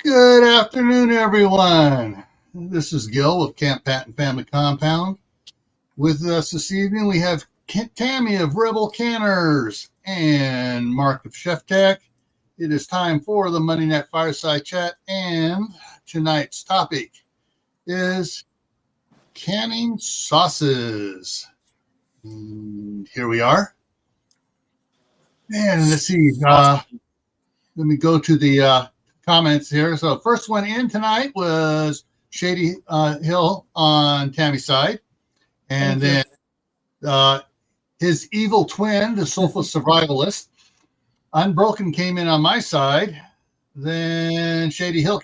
Good afternoon, everyone. This is Gil with Camp Patton Family Compound. With us this evening, we have Tammy of Rebel Canners and Mark of Chef Tech. It is time for the Monday Night Fireside Chat, and tonight's topic is canning sauces. Here we are. And let's see. Let me go to the comments here. So first one in tonight was Shady Hill on Tammy's side. And then his evil twin, the Soulful Survivalist, Unbroken, came in on my side. Then Shady Hill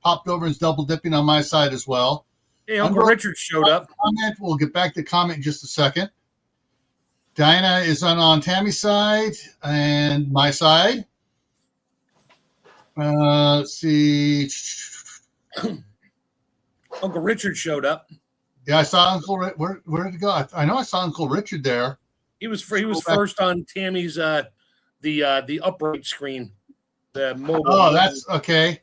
popped over and is double dipping on my side as well. Hey, Uncle Richard showed up. Comment. We'll get back to comment in just a second. Diana is on Tammy's side and my side. Let's see. Uncle Richard showed up. Yeah, I saw Uncle. Where did he go? I know I saw Uncle Richard there. He was first on Tammy's the upright screen, the mobile. Oh, that's okay.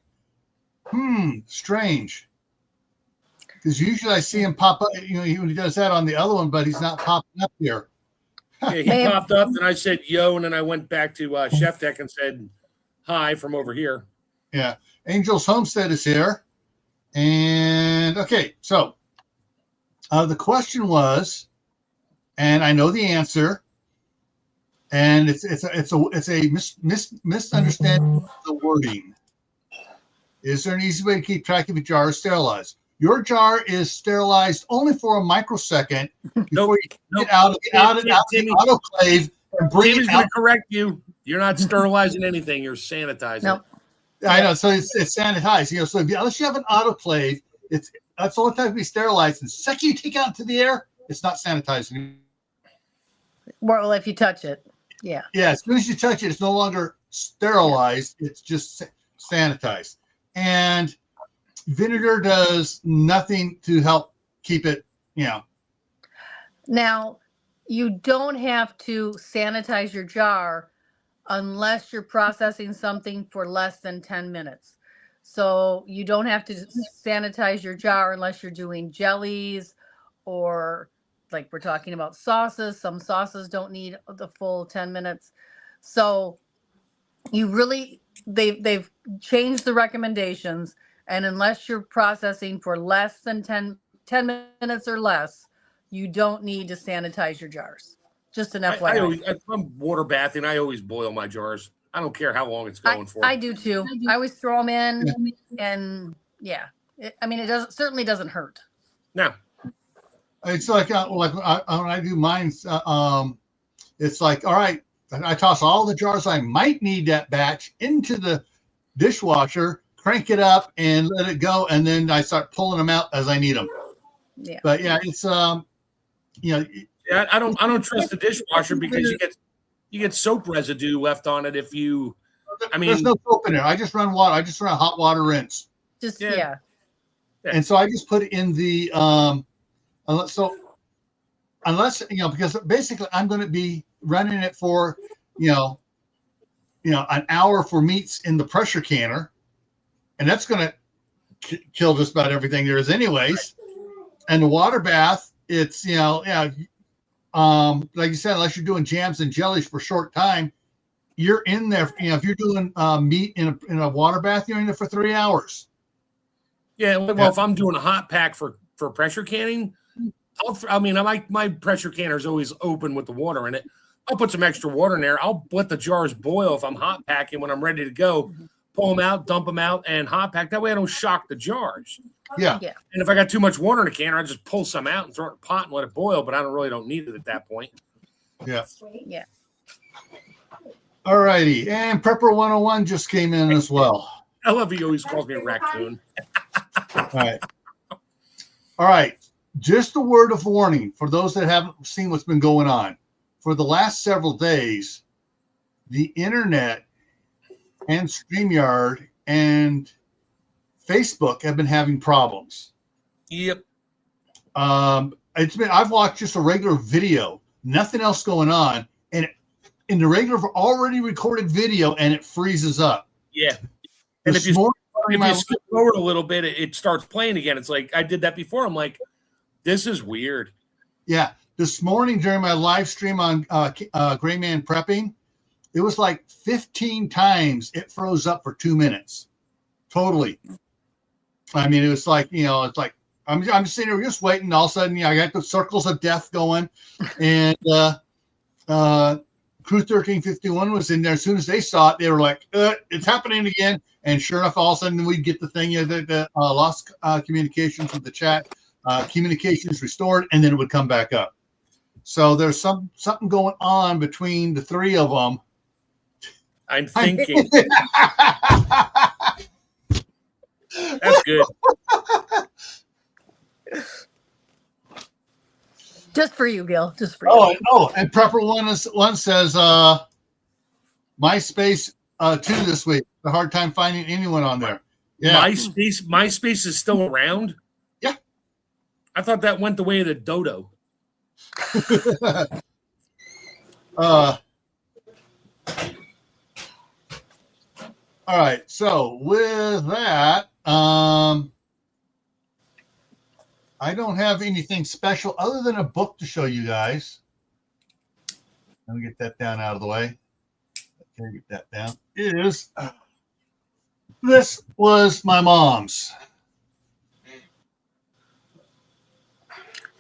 Strange. Because usually I see him pop up. You know, he does that on the other one, but he's not popping up here. Yeah, he popped up, and I said yo, and then I went back to Chef Tech and said hi from over here. Yeah, Angel's Homestead is here, and okay, so the question was, and I know the answer, and it's a misunderstanding of the wording. Is there an easy way to keep track of your jar sterilized? Your jar is sterilized only for a microsecond before you get out of the autoclave and bring it out. To correct you. You're not sterilizing anything. You're sanitizing. Nope. I know. So it's sanitized. You know, so unless you have an autoclave, that's the only time to be sterilized. And the second you take it out into the air, it's not sanitized. Well, if you touch it, yeah. Yeah, as soon as you touch it, it's no longer sterilized. It's just sanitized. And vinegar does nothing to help keep it, you know. Now, you don't have to sanitize your jar unless you're processing something for less than 10 minutes. So you don't have to sanitize your jar unless you're doing jellies or like we're talking about sauces. Some sauces don't need the full 10 minutes. So you really, they've changed the recommendations. And unless you're processing for less than 10 minutes or less, you don't need to sanitize your jars. Just an FYI. I'm water bathing. I always boil my jars. I don't care how long it's going for. I do too. I always throw them in, and yeah. It certainly doesn't hurt. No. It's like when I do mine, it's like, all right, I toss all the jars I might need that batch into the dishwasher, crank it up and let it go, and then I start pulling them out as I need them. Yeah. But yeah, it's Yeah, I don't trust the dishwasher because you get soap residue left on it if you. There's no soap in there. I just run water. I just run a hot water rinse. Yeah. And so I just put it in the unless because basically I'm going to be running it for an hour for meats in the pressure canner. And that's going to kill just about everything there is anyways. And the water bath, it's, like you said, unless you're doing jams and jellies for a short time, you're in there. If you're doing meat in a water bath, you're in there for 3 hours. Yeah. Well, if I'm doing a hot pack for pressure canning, my pressure canner is always open with the water in it. I'll put some extra water in there. I'll let the jars boil if I'm hot packing when I'm ready to go. Pull them out, dump them out, and hot pack. That way I don't shock the jars. Yeah. And if I got too much water in the canner, I just pull some out and throw it in a pot and let it boil, but I don't need it at that point. Yeah. Yeah. All righty. And Prepper 101 just came in as well. I love he always calls me a raccoon. All right. Just a word of warning for those that haven't seen what's been going on. For the last several days, the internet and StreamYard and Facebook have been having problems. Yep. I've watched just a regular video, nothing else going on, and in the regular already recorded video, and it freezes up. Yeah. And if you during if you my skip forward a little bit, it starts playing again. It's like I did that before. I'm like, this is weird. yeah, this morning during my live stream on Gray Man Prepping, it was like 15 times it froze up for 2 minutes. Totally. I mean, it was like, it's like I'm sitting there just waiting. All of a sudden, I got the circles of death going, and Crew 1351 was in there. As soon as they saw it, they were like, "It's happening again!" And sure enough, all of a sudden we'd get the thing that lost communications with the chat, communications restored, and then it would come back up. So there's something going on between the three of them. I'm thinking. That's good. Just for you, Gil. Just for you. Oh, and Prepper one says MySpace 2 this week. A hard time finding anyone on there. Yeah. MySpace is still around? Yeah. I thought that went the way of the dodo. All right. So with that, I don't have anything special other than a book to show you guys. Let me get that down out of the way. Okay, get that down. This was my mom's.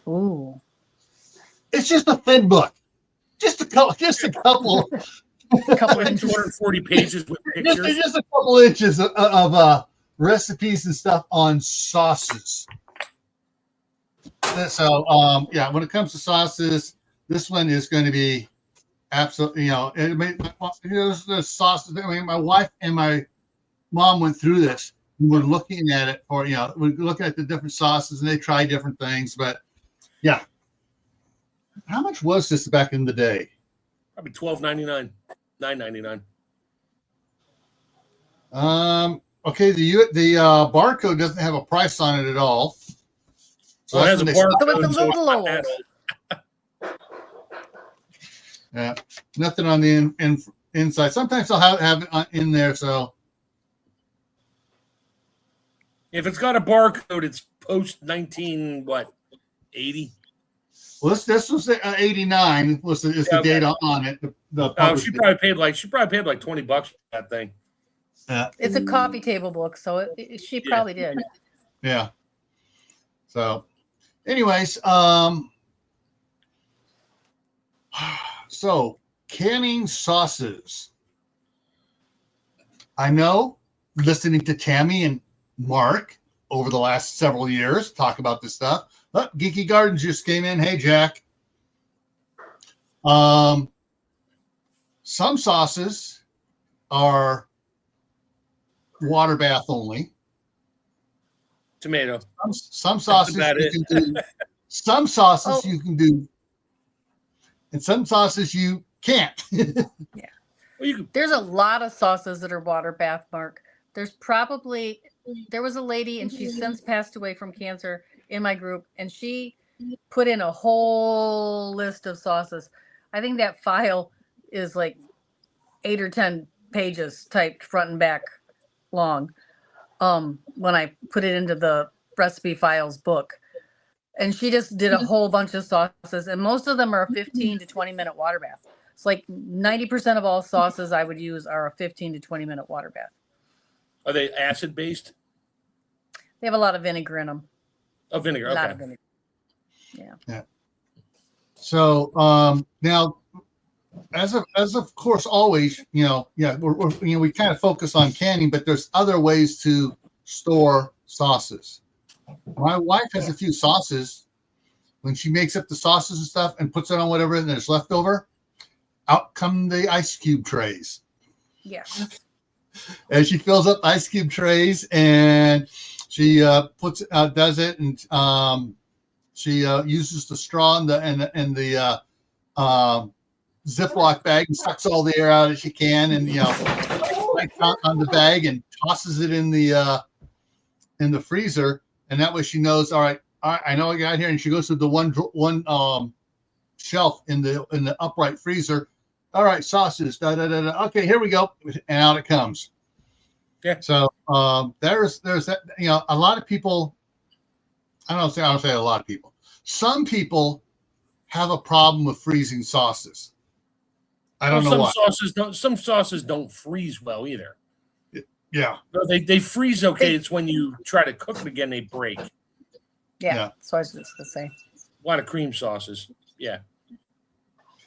Ooh. It's just a thin book. Just a couple. A couple of 240 pages with pictures. Just a couple inches of recipes and stuff on sauces. So, when it comes to sauces, this one is going to be absolutely, the sauces. I mean, my wife and my mom went through this. We were looking at it we're looking at the different sauces, and they try different things. But yeah, how much was this back in the day? Probably $12.99, $9.99. Okay, the barcode doesn't have a price on it at all. So it has a barcode. So it's a little old. Yeah, nothing on the inside. Sometimes I'll have it in there. So if it's got a barcode, it's post 1980. Well, this was 89. Is the date on it? She probably paid like $20 for that thing. Yeah, it's a coffee table book, so she probably did. Yeah. So, anyways, so canning sauces. I know, listening to Tammy and Mark over the last several years talk about this stuff. Oh, Geeky Gardens just came in. Hey, Jack. Some sauces are water bath only. Tomato. Some sauces you can do. Some sauces you can do, and some sauces you can't. Yeah. There's a lot of sauces that are water bath, Mark. There was a lady, and she's since passed away from cancer, in my group, and she put in a whole list of sauces. I think that file is like 8 or 10 pages typed front and back long. When I put it into the recipe files book, and she just did a whole bunch of sauces, and most of them are a 15 to 20 minute water bath. It's like 90% of all sauces I would use are a 15 to 20 minute water bath. Are they acid based? They have a lot of vinegar in them. Oh, vinegar. Okay. A lot of vinegar. Yeah. So now, as of course, always, we kind of focus on canning, but there's other ways to store sauces. My wife has a few sauces. When she makes up the sauces and stuff and puts it on whatever and there's left over, out come the ice cube trays. Yeah. And she fills up ice cube trays, and she does it, and she uses the straw and the Ziploc bag and sucks all the air out as she can, and writes out on the bag and tosses it in the freezer, and that way she knows. All right, I know I got here, and she goes to the one shelf in the upright freezer. All right, sauces. Okay, here we go, and out it comes. Yeah. So there's that, a lot of people, I don't say a lot of people. Some people have a problem with freezing sauces. I don't know why. Some sauces don't freeze well either. Yeah. No, they freeze okay. It's when you try to cook it again, they break. Yeah. So I was just gonna say. A lot of cream sauces. Yeah.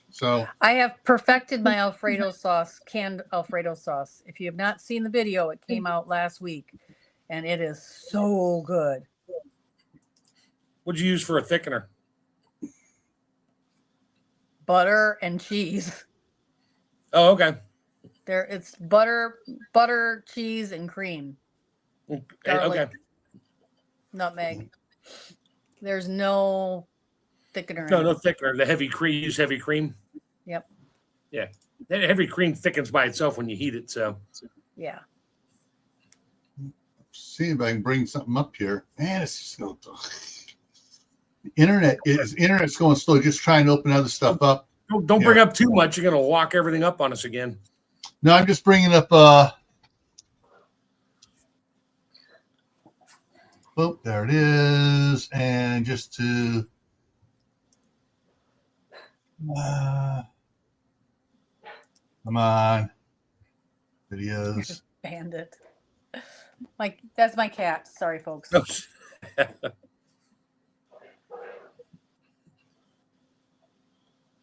So I have perfected my Alfredo sauce, canned Alfredo sauce. If you have not seen the video, it came out last week, and it is so good. What'd you use for a thickener? Butter and cheese. Oh, okay. It's butter, cheese, and cream. Garlic, Okay. nutmeg. There's no thickener. No thickener. The heavy cream. Use heavy cream. Yep. Yeah. That heavy cream thickens by itself when you heat it. So. Yeah. see if I can bring something up here. Man, it's just going to. Internet's going slow. Just trying to open other stuff up. Don't bring up too much. You're going to lock everything up on us again. No, I'm just bringing up. Oh, there it is, and just to. Come on, videos. Bandit. That's my cat. Sorry, folks.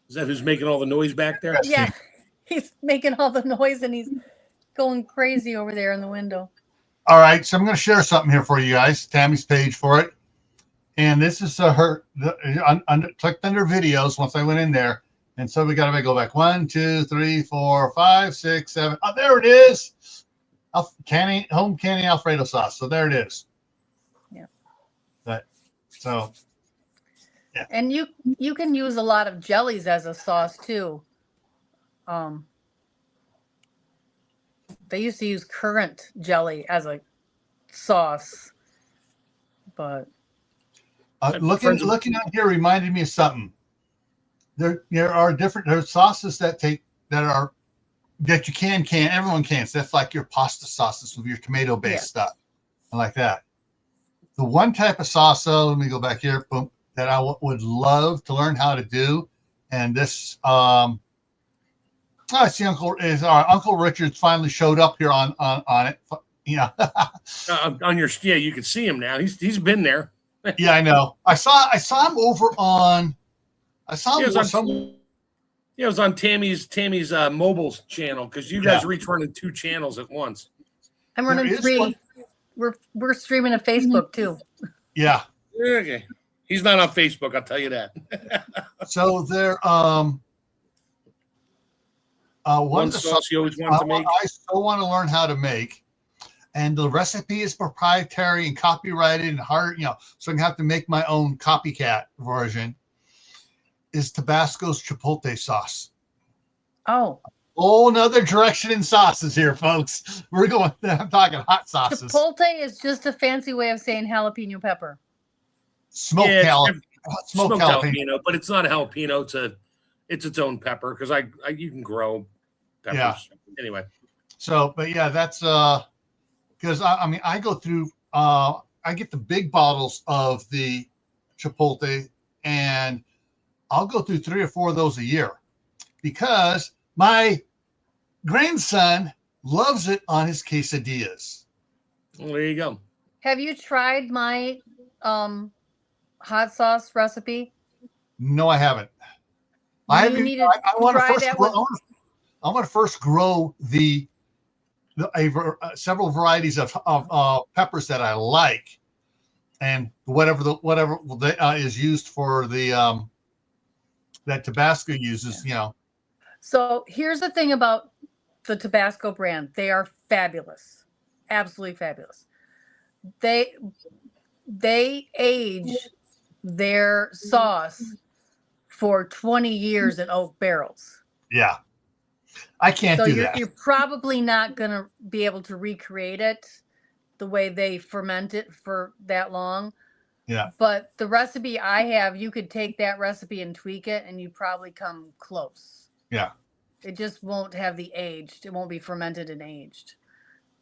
Is that who's making all the noise back there? Yeah, he's making all the noise and he's going crazy over there in the window. All right, so I'm going to share something here for you guys. Tammy's page for it, and this is clicked under videos once I went in there, and so we got to go back 1, 2, 3, 4, 5, 6, 7. Oh, there it is. Home canning Alfredo sauce. So there it is. Yeah. So. Yeah. And you can use a lot of jellies as a sauce too. They used to use currant jelly as a sauce, but looking on here reminded me of something. There are different sauces that you can. Everyone can. So that's like your pasta sauces with your tomato based stuff, I like that. The one type of sauce, let me go back here. Boom. That I would love to learn how to do, and this I see Uncle Richard's finally showed up here on it. Yeah, on your you can see him now. He's been there. Yeah, I know. I saw him over on. I saw him it was on Tammy's mobile's channel because you guys are each running 2 channels at once. I'm running 3. We're streaming to Facebook too. Yeah. Okay. He's not on Facebook, I'll tell you that. So there, one sauce you always wanted to make. I still want to learn how to make, and the recipe is proprietary and copyrighted and hard, so I'm gonna have to make my own copycat version. Is Tabasco's Chipotle sauce? Oh. Another direction in sauces here, folks. I'm talking hot sauces. Chipotle is just a fancy way of saying jalapeno pepper. Smoked jalapeno, but it's not a jalapeno. It's its own pepper because you can grow peppers. Yeah. Anyway. So, but yeah, that's because I go through I get the big bottles of the Chipotle, and I'll go through 3 or 4 of those a year because my grandson loves it on his quesadillas. Well, there you go. Have you tried my hot sauce recipe? No, I haven't. I want to first grow several varieties of peppers that I like, and whatever is used for the that Tabasco uses. So here's the thing about the Tabasco brand. They are fabulous. Absolutely fabulous. They age their sauce for 20 years in oak barrels. Yeah. I can't do that. You're probably not going to be able to recreate it the way they ferment it for that long. Yeah. But the recipe I have, you could take that recipe and tweak it and you probably come close. Yeah. It just won't have the aged. It won't be fermented and aged.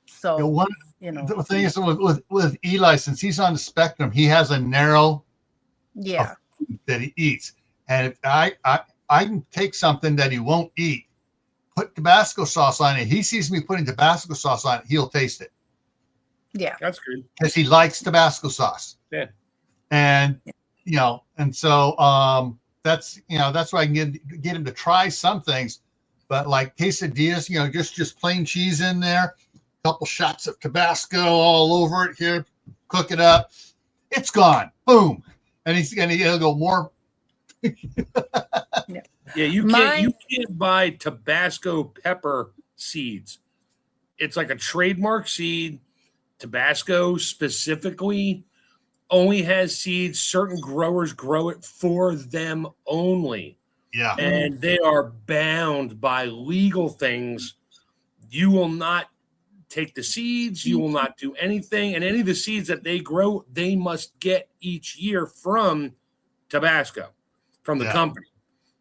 So, one you know, the thing is with Eli, since he's on the spectrum, he has a narrow yeah, that he eats. And if I can take something that he won't eat, put Tabasco sauce on it. He sees me putting Tabasco sauce on it, he'll taste it yeah, That's good. because he likes Tabasco sauce. Yeah. And and so that's why I can get him to try some things. But like quesadillas, just plain cheese in there, a couple shots of Tabasco all over it here, cook it up. It's gone. Boom. And he'll go more. Yeah, you can't buy Tabasco pepper seeds. It's like a trademark seed. Tabasco specifically only has seeds. Certain growers grow it for them only. Yeah. And they are bound by legal things. You will not take the seeds. You will not do anything. And any of the seeds that they grow, they must get each year from Tabasco, from the company.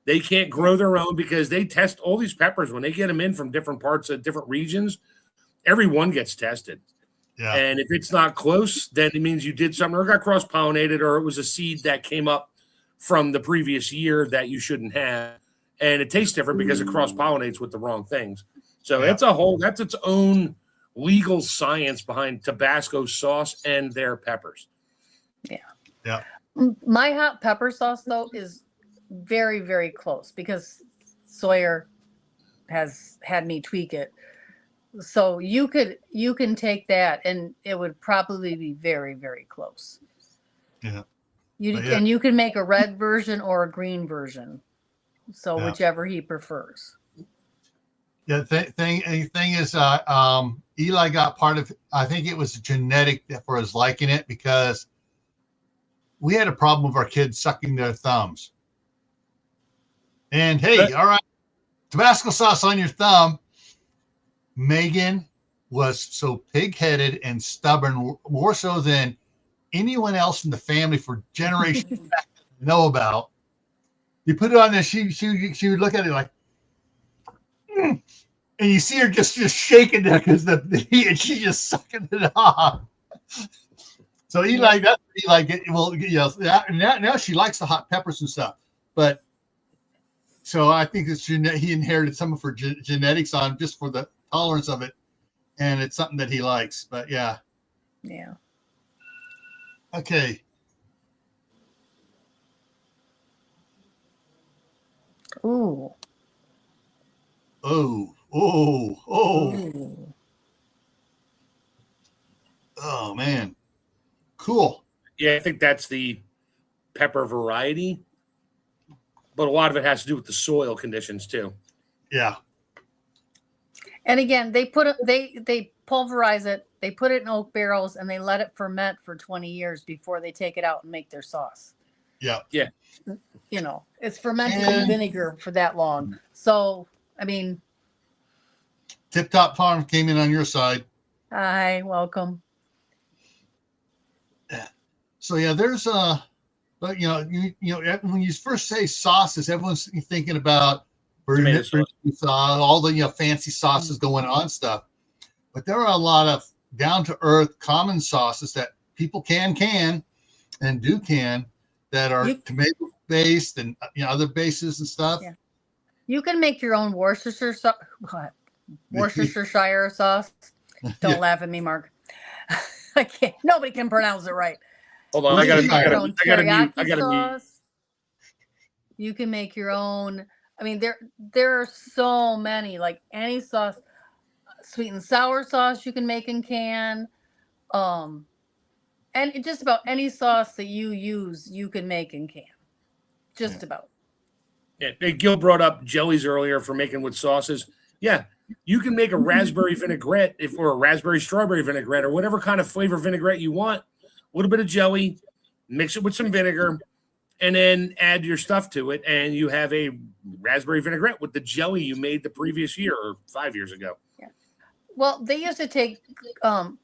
They can't grow their own because they test all these peppers when they get them in from different parts of different regions. Every one gets tested. Yeah. And if it's not close, then it means you did something or got cross-pollinated or it was a seed that came up from the previous year that you shouldn't have. And it tastes different because it cross-pollinates with the wrong things. So that's its own legal science behind Tabasco sauce and their peppers. Yeah. Yeah. My hot pepper sauce though is very, very close because Sawyer has had me tweak it. So you can take that and it would probably be very, very close. Yeah. And you can make a red version or a green version. So whichever he prefers. Yeah. Thing is, Eli got part of. I think it was genetic for his liking it because we had a problem with our kids sucking their thumbs. And hey, all right, Tabasco sauce on your thumb. Megan was so pig-headed and stubborn, more so than anyone else in the family for generations to know about. You put it on there, she would look at it like, and you see her just shaking there because the heat, and she's just sucking it off. So Eli, now she likes the hot peppers and stuff, but so I think it's he inherited some of her genetics on just for the tolerance of it, and it's something that he likes. But yeah. Okay. Ooh. Oh. Oh man, cool. Yeah, I think that's the pepper variety, but a lot of it has to do with the soil conditions too. Yeah. And again, they pulverize it, they put it in oak barrels, and they let it ferment for 20 years before they take it out and make their sauce. Yeah. Yeah. It's fermented in vinegar for that long. So, I mean, Tip Top Farm came in on your side. Hi, welcome. Yeah. So yeah, there's but when you first say sauces, everyone's thinking about all the fancy sauces going on stuff. But there are a lot of down to earth common sauces that people can and do that are tomato based and other bases and stuff. Yeah. You can make your own Worcestershire sauce. Don't laugh at me, Mark. I can't. Nobody can pronounce it right. Hold on, I gotta mute. You can make your own. I mean, there are so many. Like any sauce, sweet and sour sauce you can make and can, and just about any sauce that you use, you can make and can. Just about. Yeah, Gil brought up jellies earlier for making with sauces. Yeah, you can make a raspberry vinaigrette or a raspberry strawberry vinaigrette or whatever kind of flavor vinaigrette you want. A little bit of jelly, mix it with some vinegar, and then add your stuff to it, and you have a raspberry vinaigrette with the jelly you made the previous year or 5 years ago. Yeah. Well, they used to take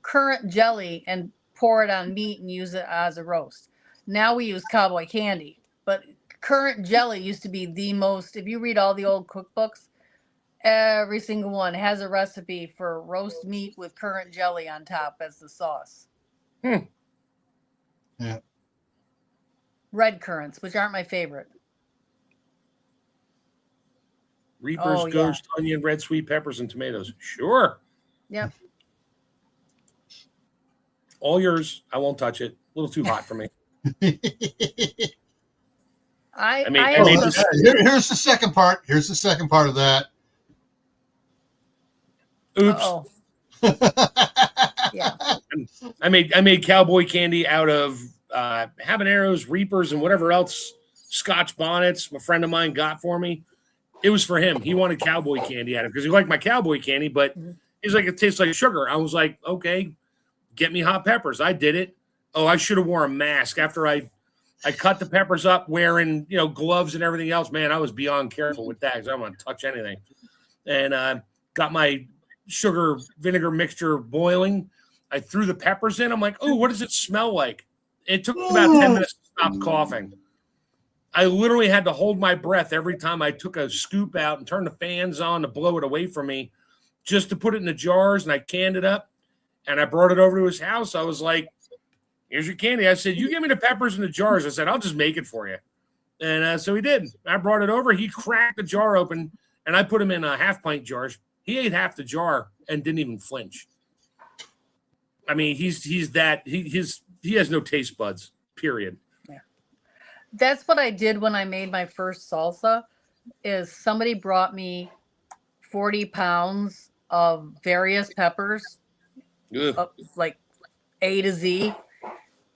currant jelly and pour it on meat and use it as a roast. Now we use cowboy candy, but currant jelly used to be the most. If you read all the old cookbooks, Every single one has a recipe for roast meat with currant jelly on top as the sauce. Hmm. Yeah. Red currants, which aren't my favorite. Reaper's Oh, yeah. Ghost, onion, red sweet peppers, and tomatoes. Sure. Yep. All yours. I won't touch it. A little too hot for me. I mean, have I mean, a- just- Here's the second part. Here's the second part of that. Oops. Uh-oh. Yeah. I made cowboy candy out of habaneros, reapers, and whatever else Scotch bonnets my friend of mine got for me. It was for him. He wanted cowboy candy out of it because he liked my cowboy candy, but he's like, it tastes like sugar. I was like, okay, get me hot peppers. I did it. Oh, I should have worn a mask after I cut the peppers up wearing, gloves and everything else. Man, I was beyond careful with that because I don't want to touch anything. And got my sugar vinegar mixture boiling. I threw the peppers in. I'm like, oh, what does it smell like? It took about 10 minutes to stop coughing. I literally had to hold my breath every time I took a scoop out and turned the fans on to blow it away from me just to put it in the jars. And I canned it up and I brought it over to his house. I was like, here's your candy. I said, you give me the peppers in the jars. I said, I'll just make it for you. And so he did. I brought it over. He cracked the jar open and I put him in half-pint jars. He ate half the jar and didn't even flinch. I mean, he has no taste buds, period. That's what I did when I made my first salsa. Is somebody brought me 40 pounds of various peppers, like A to Z,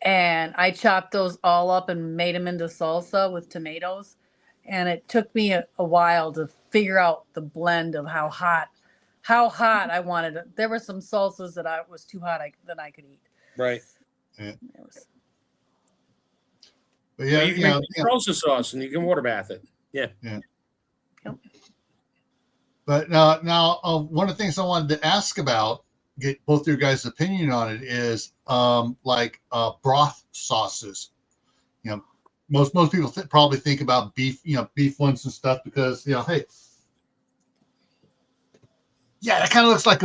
and I chopped those all up and made them into salsa with tomatoes. And it took me a while to figure out the blend of how hot I wanted it. There were some salsas that was too hot that I could eat. Right. Yeah. But you can make salsa sauce and you can water bath it. Yeah. Yep. But now, one of the things I wanted to ask about, get both your guys' opinion on it, is broth sauces. Most people probably think about beef, beef ones and stuff because hey, yeah, that kind of looks like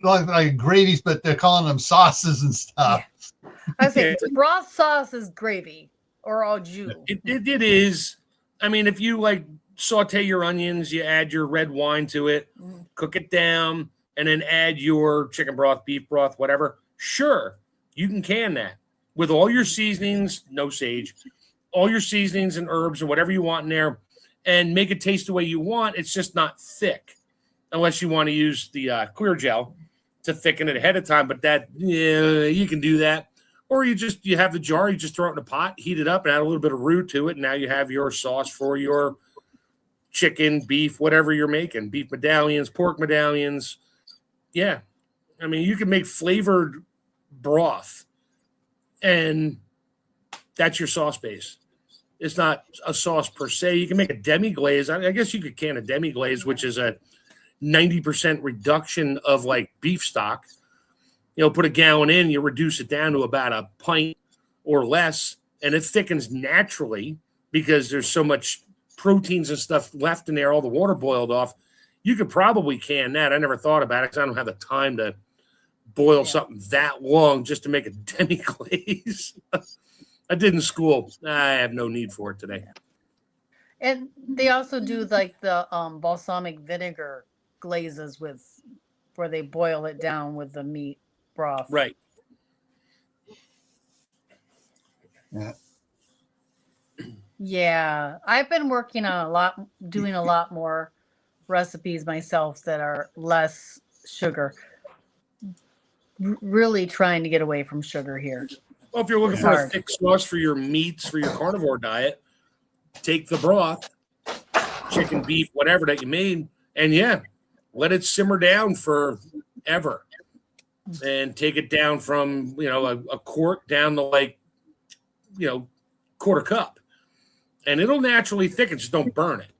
like gravies, but they're calling them sauces and stuff. Yeah. I say broth sauce is gravy or au jus. It is. I mean, if you saute your onions, you add your red wine to it, cook it down, and then add your chicken broth, beef broth, whatever. Sure, you can can that with all your seasonings, no sage, all your seasonings and herbs and whatever you want in there, and make it taste the way you want. It's just not thick, unless you want to use the clear gel to thicken it ahead of time. But you can do that. Or you have the jar, you just throw it in a pot, heat it up, and add a little bit of roux to it. And now you have your sauce for your chicken, beef, whatever you're making. Beef medallions, pork medallions. Yeah. I mean, you can make flavored broth, and that's your sauce base. It's not a sauce per se. You can make a demi-glaze. I guess you could can a demi-glaze, which is a 90% reduction of beef stock. Put a gallon in, you reduce it down to about a pint or less, and it thickens naturally because there's so much proteins and stuff left in there, all the water boiled off. You could probably can that. I never thought about it because I don't have the time to boil something that long just to make a demi-glaze. I did in school. I have no need for it today. And they also do the balsamic vinegar glazes where they boil it down with the meat broth. Right. Yeah. Yeah. I've been working on doing a lot more recipes myself that are less sugar. Really trying to get away from sugar here. Well, if you're looking for a thick sauce for your meats, for your carnivore diet, take the broth, chicken, beef, whatever that you made, and let it simmer down forever. And take it down from, a quart down to quarter cup. And it'll naturally thicken, just don't burn it.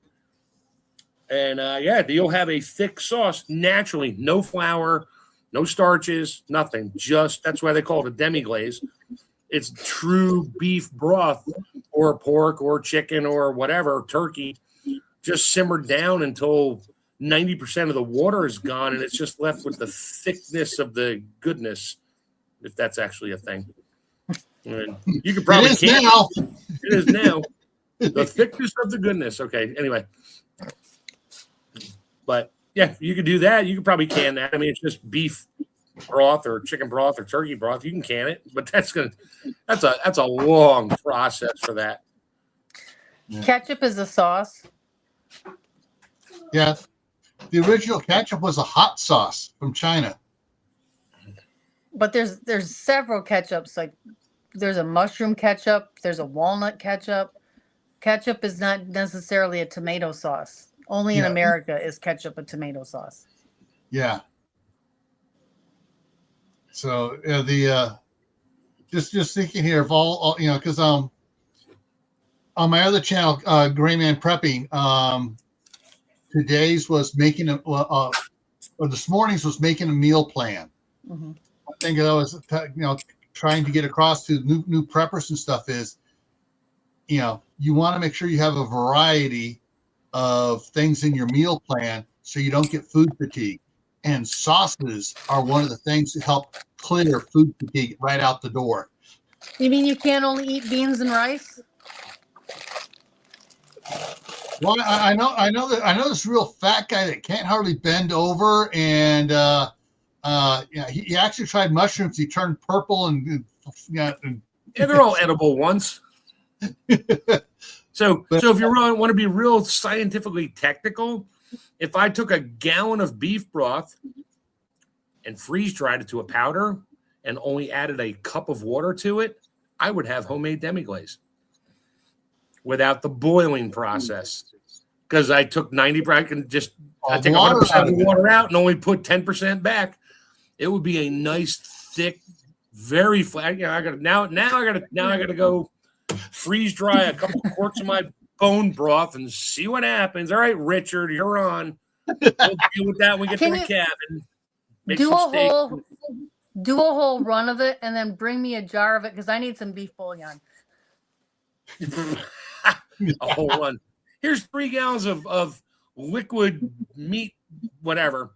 And you'll have a thick sauce naturally, no flour, no starches, nothing. That's why they call it a demi-glaze. It's true beef broth or pork or chicken or whatever, turkey, just simmered down until 90% of the water is gone, and it's just left with the thickness of the goodness, if that's actually a thing. And you could probably It is now. It is now. The thickness of the goodness. Okay. Anyway, but yeah, you could do that. You could probably can that. I mean, it's just beef broth or chicken broth or turkey broth. You can can it, but that's a long process for that. Ketchup is a sauce. Yeah. The original ketchup was a hot sauce from China. But there's several ketchups. Like there's a mushroom ketchup. There's a walnut ketchup. Ketchup is not necessarily a tomato sauce. Only in America is ketchup a tomato sauce. Yeah. So the just thinking here of all because on my other channel, Gray Man Prepping, today's was making or this morning's was making a meal plan. Mm-hmm. I think I was trying to get across to new preppers and stuff is, you want to make sure you have a variety of things in your meal plan so you don't get food fatigue. And sauces are one of the things that help clear food fatigue right out the door. You mean you can't only eat beans and rice? Well, I know this real fat guy that can't hardly bend over, and he actually tried mushrooms. He turned purple, and they're all edible once. So if you want to be real scientifically technical, if I took a gallon of beef broth and freeze dried it to a powder and only added a cup of water to it, I would have homemade demi-glaze without the boiling process. Because I took 90%, I take 100% of the water out and only put 10% back. It would be a nice, thick, very flat. I gotta go freeze dry a couple quarts of my bone broth and see what happens. All right, Richard, you're on. We'll deal with that when we get to the cabin. Do a whole run of it and then bring me a jar of it because I need some beef bouillon. A whole run. Here's 3 gallons of liquid meat, whatever,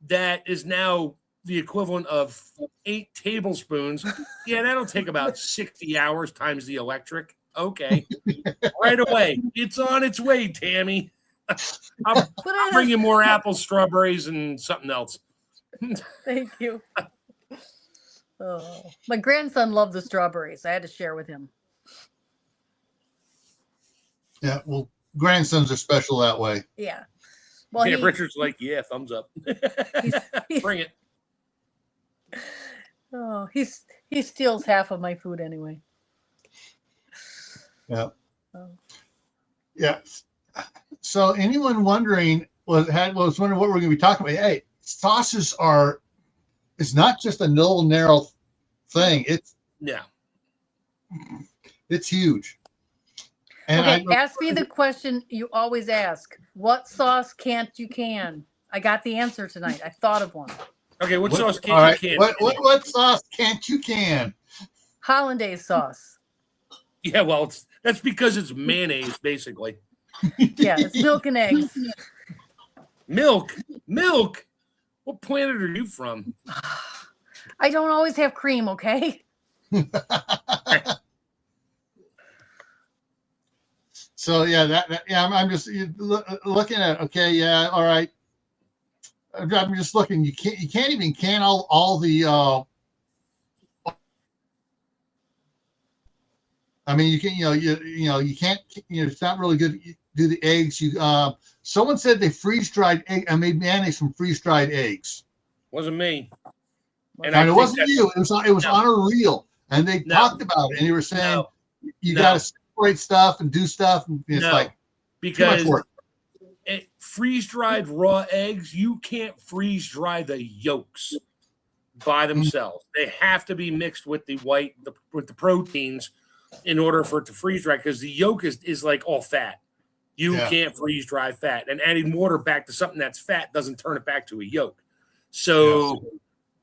that is now the equivalent of 8 tablespoons. Yeah, that'll take about 60 hours times the electric. Okay. Right away. It's on its way, Tammy. I'll bring you more apples, strawberries, and something else. Thank you. Oh, my grandson loved the strawberries. I had to share with him. Yeah, well, grandsons are special that way. Yeah. Well, Richard's like, yeah, thumbs up. Bring it. Oh, he steals half of my food anyway. Yeah. Oh. Yeah. So anyone wondering was wondering what we're going to be talking about? Hey, sauces it's not just a little narrow thing. It's huge. And okay, ask me the question you always ask. What sauce can't you can? I got the answer tonight. I thought of one. Okay, what sauce can't you can? What sauce can't you can? Hollandaise sauce. Yeah, well, that's because it's mayonnaise, basically. Yeah, it's milk and eggs. Milk? What planet are you from? I don't always have cream, okay? So I'm just looking at. Okay, yeah, all right. I'm just looking. You can't even can all the. I mean, you can you can't it's not really good to do the eggs. Someone said they freeze dried egg. I made mayonnaise from freeze dried eggs. Wasn't me. And it wasn't you. It was on a reel, and they talked about it, and they were saying you got to separate stuff and do stuff. And it's like because freeze dried raw eggs, you can't freeze dry the yolks by themselves. They have to be mixed with the white with the proteins in order for it to freeze dry, because the yolk is like all fat. You can't freeze dry fat, and adding water back to something that's fat doesn't turn it back to a yolk. So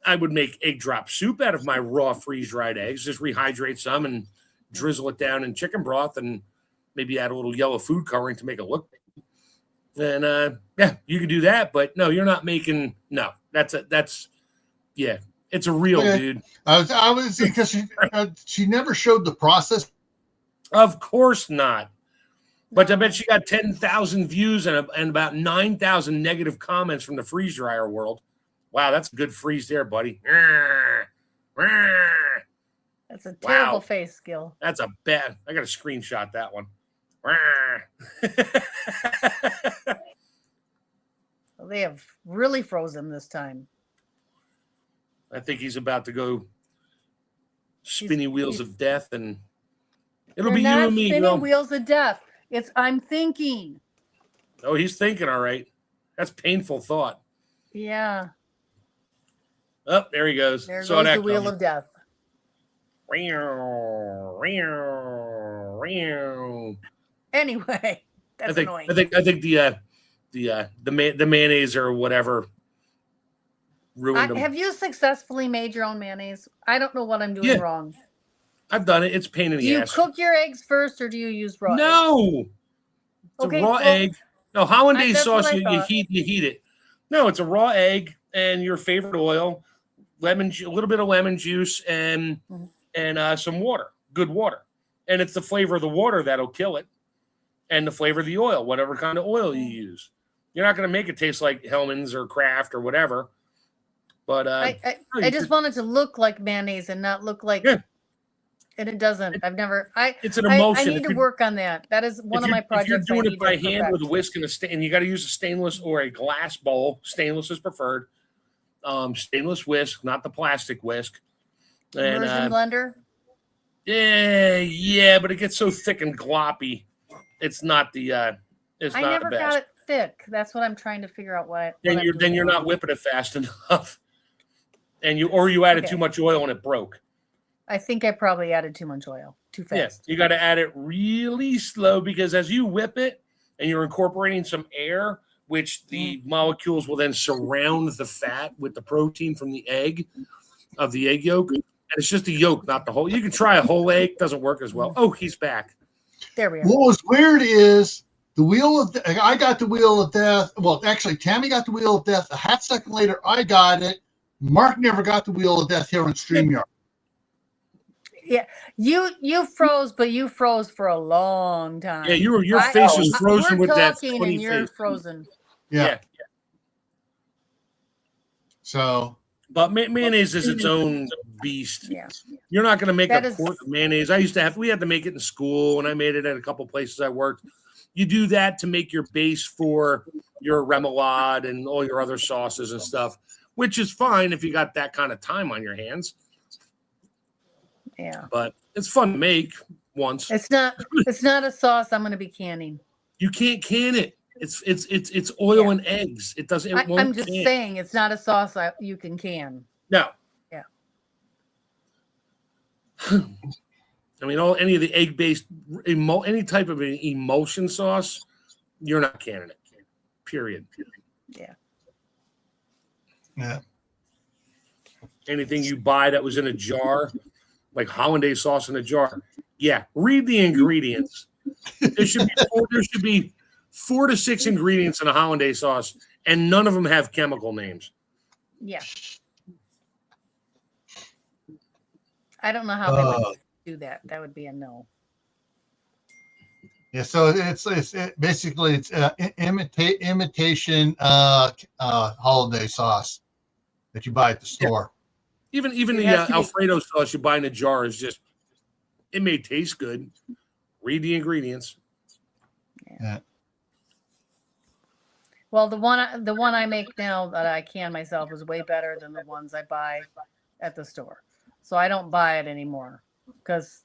I would make egg drop soup out of my raw freeze dried eggs, just rehydrate some and drizzle it down in chicken broth and maybe add a little yellow food coloring to make it look. And yeah, you can do that, but no, you're not making. No, it's a reel, Okay. dude. I was because she never showed the process. Of course not. But No. I bet she got 10,000 views and about 9,000 negative comments from the freeze dryer world. Wow, that's a good freeze there, buddy. That's a terrible Wow. face skill. That's a bad. I got to screenshot that one. Well, they have really frozen this time. I think he's about to go spinny wheels of death, and it'll They're be you not and me, spinning girl. wheels of death. I'm thinking. Oh, he's thinking, all right. That's painful thought. Yeah. Oh, there he goes. There Saw goes that the wheel coming. of death. Anyway, that's annoying. I think the mayonnaise or whatever ruined them. Have you successfully made your own mayonnaise? I don't know what I'm doing wrong. I've done it. It's a pain in Do the you ass. cook your eggs first, or do you use raw eggs? No. It's Okay, a raw well, egg. No, hollandaise that's what sauce, I you thought. heat it. No, it's a raw egg and your favorite oil, a little bit of lemon juice, and some water, good water. And it's the flavor of the water that'll kill it, and the flavor of the oil, whatever kind of oil you use. You're not going to make it taste like Hellman's or Kraft or whatever. But I just want it to look like mayonnaise and not look like. Yeah. And it doesn't. I've never. It's an emotion. I need to work on that. That is one of my projects. If you're doing I it need by to hand with a perfect. whisk and you got to use a stainless or a glass bowl. Stainless is preferred. Stainless whisk, not the plastic whisk. And Immersion blender. yeah, but it gets so thick and gloppy. It's not the. It's I not never the best. got it thick. That's what I'm trying to figure out. Then you're not whipping it fast enough, and you added Okay. too much oil and it broke. I think I probably added too much oil too fast. Yeah, you got to add it really slow because as you whip it and you're incorporating some air, which the molecules will then surround the fat with the protein from the egg of the egg yolk. And it's just the yolk, not the whole. You can try a whole egg, doesn't work as well. Oh, he's back. There we are. What was weird is the wheel of I got the wheel of death. Well, actually, Tammy got the wheel of death. A half second later, I got it. Mark never got the wheel of death here on StreamYard. Yeah, you froze, but you froze for a long time. Yeah, your face was frozen we're with that talking funny and you're face. frozen. Yeah. So, But mayonnaise is its own beast. Yeah. You're not going to make That a is- quart of mayonnaise. We had to make it in school, and I made it at a couple places I worked. You do that to make your base for your remoulade and all your other sauces and stuff, which is fine if you got that kind of time on your hands. Yeah. But it's fun to make once. It's not a sauce I'm going to be canning. You can't can it. It's oil and eggs. It doesn't. It won't I'm just can. saying it's not a sauce you can can. No. Yeah. I mean, any of the egg-based, any type of an emulsion sauce, you're not canning it. Period. Yeah. yeah. Anything you buy that was in a jar, like hollandaise sauce in a jar, yeah. Read the ingredients. There should be 4 to 6 ingredients in a hollandaise sauce, and none of them have chemical names. Yeah. I don't know how they would do that. That would be a no. Yeah, so it's basically imitation holiday sauce that you buy at the store. Even It the has to be- Alfredo sauce you buy in a jar is just, it may taste good. Read the ingredients. Yeah. Well, the one I make now that I can myself is way better than the ones I buy at the store. So I don't buy it anymore because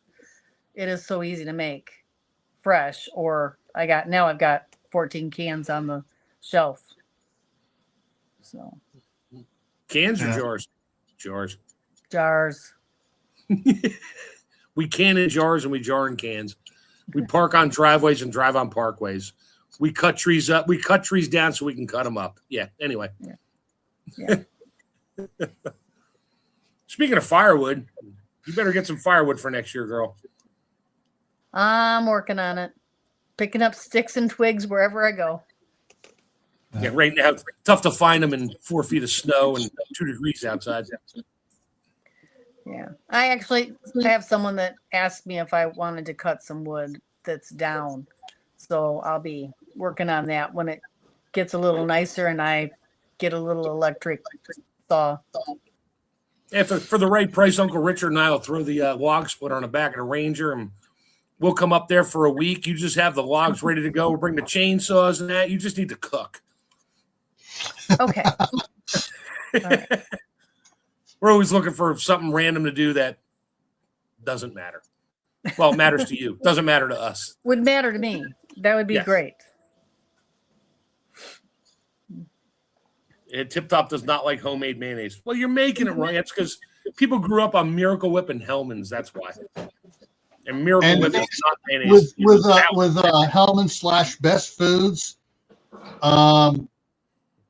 it is so easy to make fresh. Or I've got 14 cans on the shelf. So Cans or Yeah. jars? Jars. jars. We can in jars and we jar in cans. We park on driveways and drive on parkways. We cut trees up. We cut trees down so we can cut them up. Yeah. Anyway. Yeah. Speaking of firewood, you better get some firewood for next year, girl. I'm working on it. Picking up sticks and twigs wherever I go. Yeah, right now it's tough to find them in 4 feet of snow and 2 degrees outside. Yeah. I have someone that asked me if I wanted to cut some wood that's down. So I'll be working on that when it gets a little nicer and I get a little electric saw. Yeah, for the right price, Uncle Richard and I will throw the log splitter on the back of the Ranger, and we'll come up there for a week. You just have the logs ready to go. We'll bring the chainsaws and that. You just need to cook. Okay. All right. We're always looking for something random to do that doesn't matter. Well, it matters to you. Doesn't matter to us. Would matter to me. That would be Yes. great. And Tip Top does not like homemade mayonnaise. Well, you're making it right. It's because people grew up on Miracle Whip and Hellman's. That's why. And Miracle And Whip is not mayonnaise. with Hellman / Best Foods,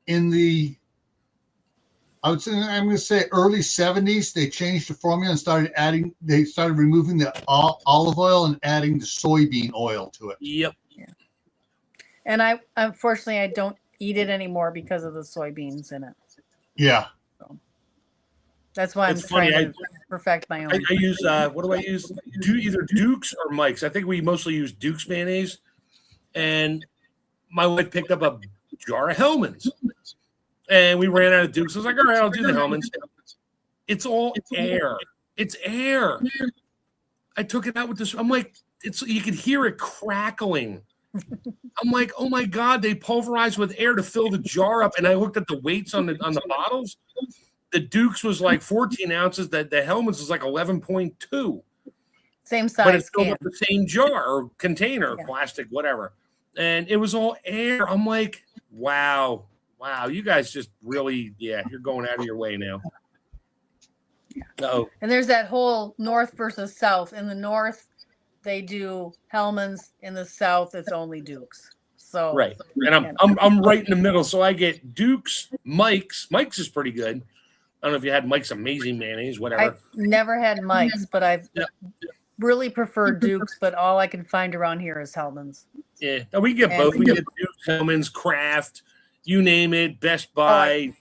in the I'm going to say early 70s, they changed the formula and started removing the olive oil and adding the soybean oil to it. Yep. Yeah. And unfortunately I don't eat it anymore because of the soybeans in it. Yeah. So that's why I'm trying to perfect my own. I use what do I use? Either Duke's or Mike's. I think we mostly use Duke's mayonnaise. And my wife picked up a jar of Hellman's. And we ran out of Duke's. I was like, all right, I'll do the Hellman's. It's all air. It's air. I took it out with this. I'm like, you could hear it crackling. I'm like, oh my God, they pulverized with air to fill the jar up. And I looked at the weights on the bottles. The Duke's was like 14 ounces. The Hellman's was like 11.2. Same size. But it's filled up the same jar or container, plastic, whatever. And it was all air. I'm like, wow, you guys just really, you're going out of your way now. Oh. And there's that whole north versus south. In the north, they do Hellman's. In the south, it's only Duke's. So right, and I'm right in the middle. So I get Duke's, Mike's. Mike's is pretty good. I don't know if you had Mike's amazing mayonnaise, whatever. I've never had Mike's, but I've really preferred Duke's. But all I can find around here is Hellman's. Yeah, no, we get both. We get Duke's, Hellman's, Kraft, you name it, Best Buy,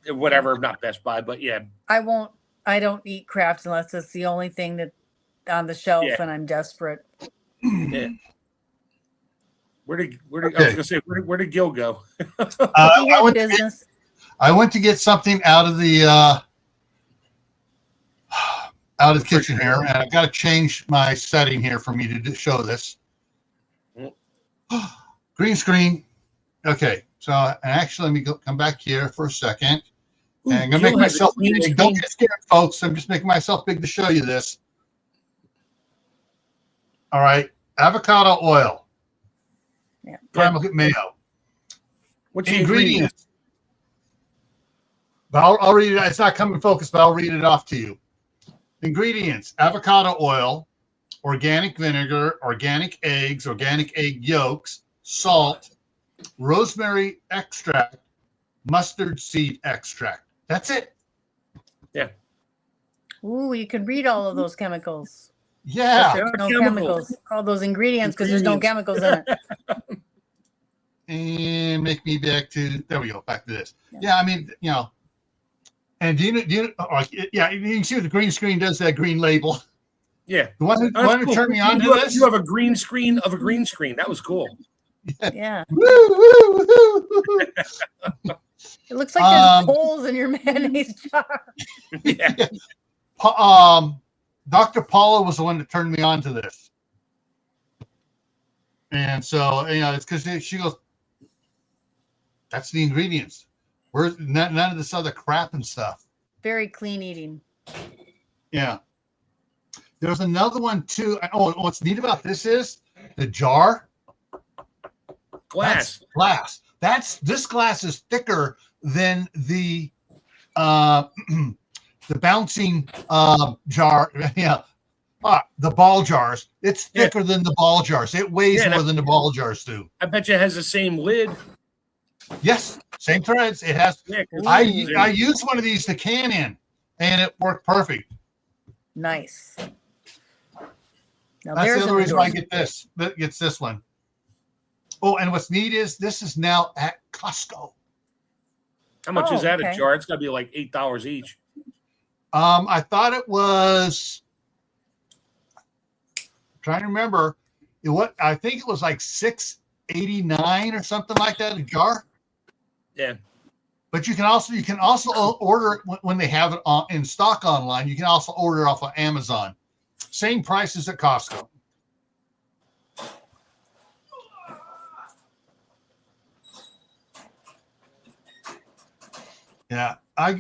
whatever. Not Best Buy, but yeah. I don't eat Kraft unless it's the only thing that on the shelf and I'm desperate. Yeah. I was gonna say, where did Gil go? I went to get something out of the kitchen here, and I've got to change my setting here for me to show this. Green screen. Okay, so actually, let me come back here for a second. And I'm going to make myself big. Don't get scared, folks. I'm just making myself big to show you this. All right. Avocado oil. Yeah. Primal mayo. What's the ingredients? But I'll read it. It's not coming focused, but I'll read it off to you. Ingredients: avocado oil, organic vinegar, organic eggs, organic egg yolks, salt, rosemary extract, mustard seed extract. That's it. Yeah. Ooh, you can read all of those chemicals. Yeah. There's no chemicals. All those ingredients because there's no chemicals in it. And make me back to there we go. Back to this. Yeah, I mean, And do you you can see what the green screen does. That green label. Yeah. The one who Cool. turned me on to this. You have a green screen of a green screen. That was cool. Yeah. Woo, woo, woo. It looks like there's holes in your mayonnaise jar. Yeah. Dr. Paula was the one that turned me on to this. And so, it's because she goes, that's the ingredients. Where's none of this other crap and stuff. Very clean eating. Yeah. There's another one too. What's neat about this is the jar. Glass. Glass. This glass is thicker than the the bouncing jar. Yeah. The ball jars. It's thicker than the ball jars. It weighs more than the ball jars do. I bet you it has the same lid. Yes, same threads. It has. Yeah, I used one of these to can in, and it worked perfect. Nice. Now That's the other reason why I get this. That gets this one. Oh, and what's neat is this is now at Costco. How much is that okay. a jar? It's got to be like $8 each. I thought it was. I'm trying to remember. I think it was like $6.89 or something like that a jar. Yeah. But you can also order it when they have it in stock online. You can also order it off of Amazon. Same prices at Costco. Yeah, I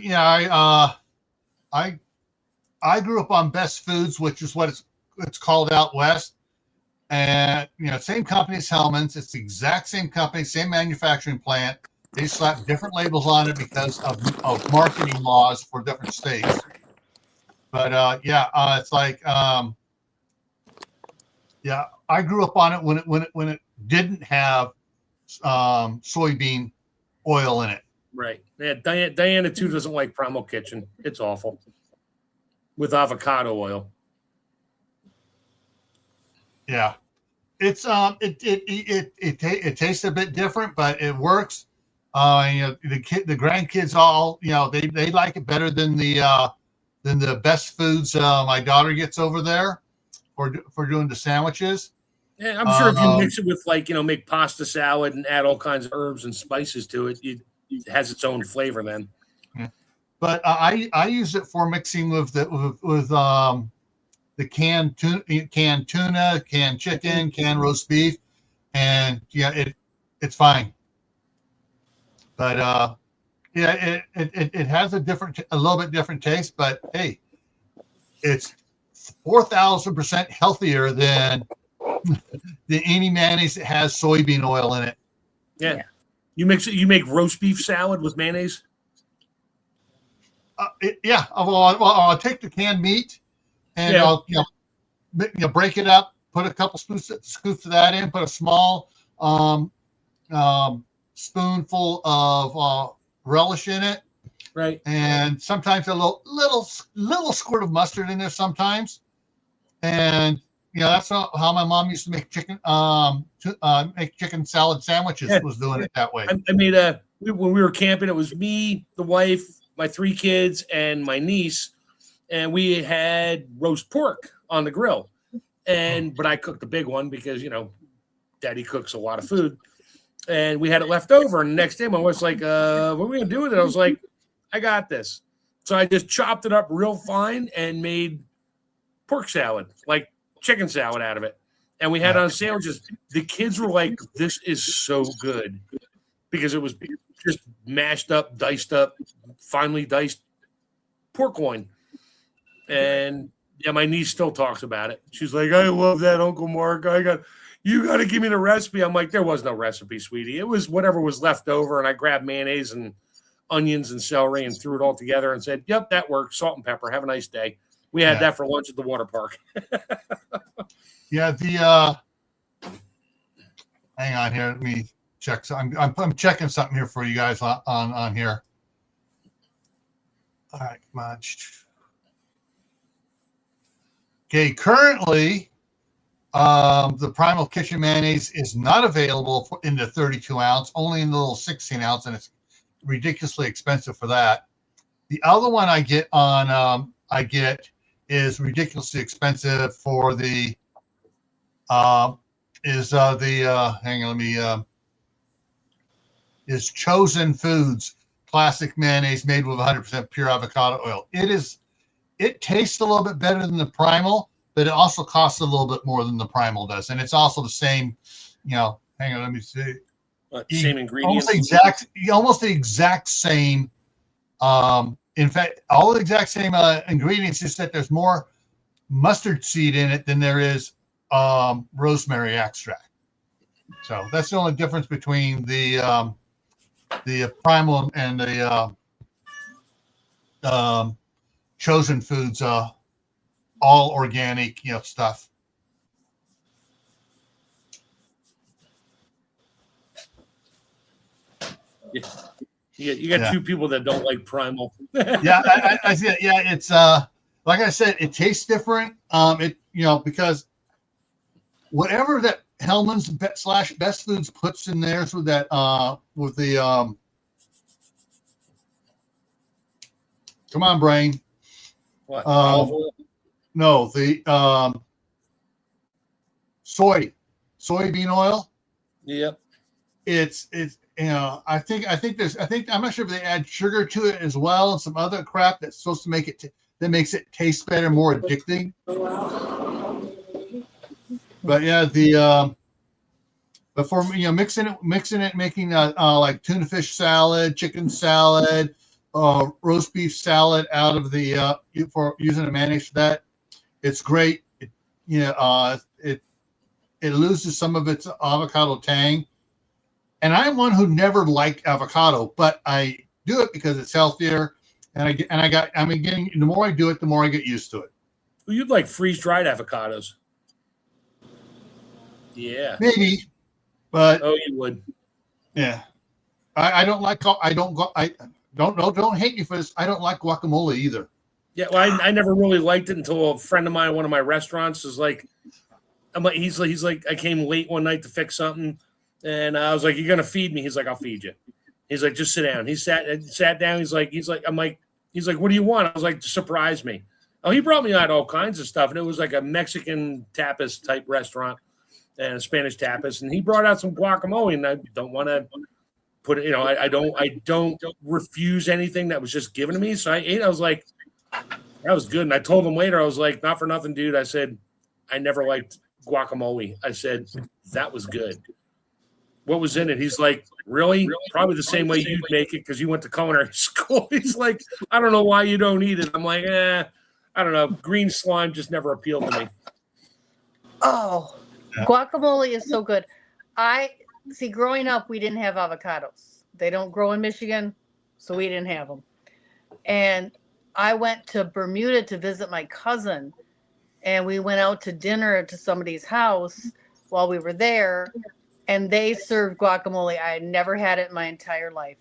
grew up on Best Foods, which is what it's called out west, and same company as Hellman's. It's the exact same company, same manufacturing plant. They slap different labels on it because of marketing laws for different states. But it's like I grew up on it when it didn't have soybean oil in it. Right. Yeah. Diana too doesn't like Primal Kitchen. It's awful with avocado oil. Yeah, it's it tastes a bit different, but it works. The grandkids all they like it better than the Best Foods my daughter gets over there for doing the sandwiches. Yeah, I'm sure if you mix it with make pasta salad and add all kinds of herbs and spices to it, it has its own flavor then. Yeah. But I use it for mixing with the canned tuna, canned chicken, canned roast beef, and it's fine. But it has a little bit different taste. But hey, it's 4,000% healthier than any mayonnaise that has soybean oil in it. Yeah. You make roast beef salad with mayonnaise? I'll take the canned meat and I'll break it up, put a couple scoops of that in, put a small spoonful of relish in it, right, and sometimes a little squirt of mustard in there sometimes, and that's how my mom used to make chicken salad sandwiches. Yeah. Was doing it that way. I made when we were camping, it was me, the wife, my 3 kids, and my niece, and we had roast pork on the grill. But I cooked the big one because Daddy cooks a lot of food, and we had it left over. And the next day, my wife's like, "What are we gonna do with it?" I was like, "I got this." So I just chopped it up real fine and made pork salad, like chicken salad out of it. And we had on sandwiches. The kids were like, "This is so good," because it was just mashed up, diced up, finely diced pork loin. And my niece still talks about it. She's like, "I love that, Uncle Mark. You got to give me the recipe." I'm like, "There was no recipe, sweetie. It was whatever was left over." And I grabbed mayonnaise and onions and celery and threw it all together and said, "Yep, that works. Salt and pepper. Have a nice day." We had that for lunch at the water park. Yeah, hang on here. Let me check. So I'm checking something here for you guys on here. All right, come on. Okay, currently, the Primal Kitchen mayonnaise is not available in the 32 ounce, only in the little 16 ounce, and it's ridiculously expensive for that. The other one I get is ridiculously expensive for the hang on, is Chosen Foods classic mayonnaise made with 100% pure avocado oil. It tastes a little bit better than the Primal, but it also costs a little bit more than the Primal does, and it's also the same. Hang on, let me see. Same ingredients, almost the exact same. In fact, all the exact same ingredients, just that there's more mustard seed in it than there is rosemary extract. So that's the only difference between the Primal and the Chosen Foods, all organic, stuff. Yeah. You got 2 people that don't like Primal. I see it. Yeah, it's like I said, it tastes different. Because whatever that Hellman's / Best Foods puts in theirs with that with the come on, brain. What? Olive oil? No, the soybean oil. Yep. It's I think I'm not sure if they add sugar to it as well and some other crap that's supposed to make it that makes it taste better, more addicting. But yeah, but for mixing it, making like tuna fish salad, chicken salad, roast beef salad out of the for using a mayonnaise for that, it's great. It loses some of its avocado tang. And I'm one who never liked avocado, but I do it because it's healthier. And the more I do it, the more I get used to it. Well, you'd like freeze-dried avocados. Yeah. Maybe, but oh, you would. Yeah. Don't hate me for this. I don't like guacamole either. Yeah, well, I never really liked it until a friend of mine at one of my restaurants was like, he's like, I came late one night to fix something. And I was like, "You're gonna feed me?" He's like, "I'll feed you." He's like, "Just sit down." He sat down. He's like, "What do you want?" I was like, "Surprise me." Oh, he brought me out all kinds of stuff, and it was like a Mexican tapas type restaurant and a Spanish tapas. And he brought out some guacamole, and I don't want to put it. I don't refuse anything that was just given to me. So I ate. I was like, that was good. And I told him later, I was like, "Not for nothing, dude." I said, "I never liked guacamole." I said, "That was good." What was in it? He's like, really? Probably the same way you'd make it because you went to culinary school. He's like, I don't know why you don't eat it. I'm like, I don't know. Green slime just never appealed to me. Oh, guacamole is so good. Growing up, we didn't have avocados. They don't grow in Michigan, so we didn't have them. And I went to Bermuda to visit my cousin, and we went out to dinner to somebody's house while we were there. And they served guacamole. I had never had it in my entire life.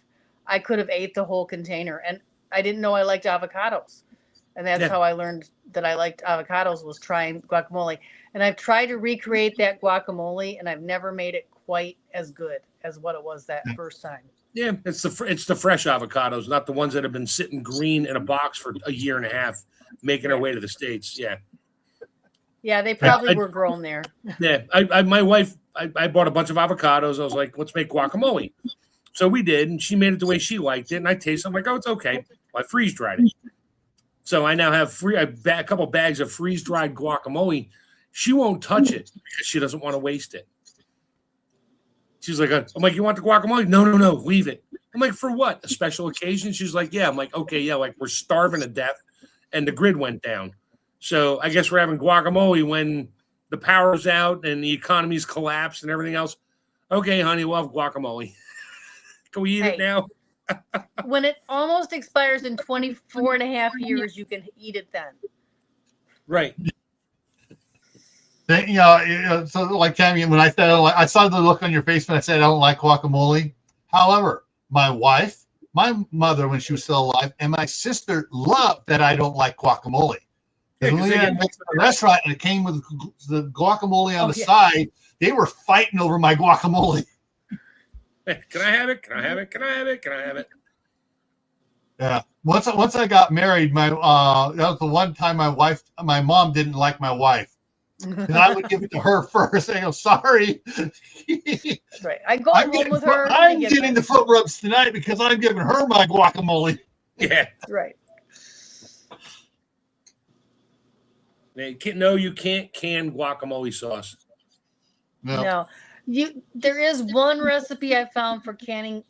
I could have ate the whole container. And I didn't know I liked avocados. And that's how I learned that I liked avocados, was trying guacamole. And I've tried to recreate that guacamole, and I've never made it quite as good as what it was that first time. Yeah, it's the fresh avocados, not the ones that have been sitting green in a box for a year and a half, making their way to the States. Yeah. Yeah, they probably were grown there. Yeah, my wife, I bought a bunch of avocados. I was like, let's make guacamole. So we did, and she made it the way she liked it. And I tasted it. I'm like, oh, it's okay. I freeze-dried it. So I now have a couple bags of freeze-dried guacamole. She won't touch it because she doesn't want to waste it. She's like, I'm like, you want the guacamole? No, leave it. I'm like, for what? A special occasion? She's like, yeah. I'm like, okay, yeah, like we're starving to death, and the grid went down. So I guess we're having guacamole when the power's out and the economy's collapsed and everything else. Okay, honey, we'll have guacamole. Can we eat it now? When it almost expires in 24 and a half years, you can eat it then. Right. So like Tammy, when I said I saw the look on your face when I said I don't like guacamole. However, my wife, my mother, when she was still alive, and my sister loved that I don't like guacamole. Yeah, when we had a restaurant and it came with the guacamole on the side, they were fighting over my guacamole. Can I have it? Can I have it? Can I have it? Can I have it? Yeah. Once I got married, that was the one time my mom didn't like my wife. And I would give it to her first. I go, sorry. That's right. I go home with her. I'm getting the foot rubs tonight because I'm giving her my guacamole. Yeah. Right. No, you can't can guacamole sauce. No. There is one recipe I found for canning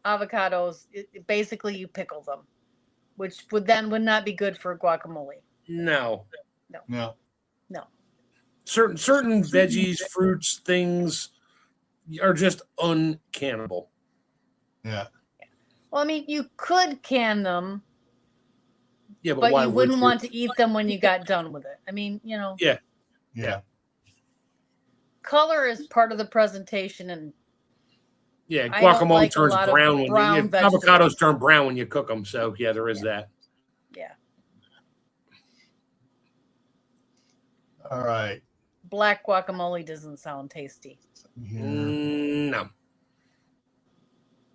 avocados. Basically, you pickle them, which would not be good for guacamole. No. Certain veggies, fruits, things are just uncannable. Yeah. Well, I mean, you could can them. Yeah, but you wouldn't want to eat them when you got done with it. I mean, Yeah. Color is part of the presentation, and guacamole turns brown when avocados turn brown when you cook them. So yeah, there is that. Yeah. All right. black guacamole doesn't sound tasty. Yeah. No.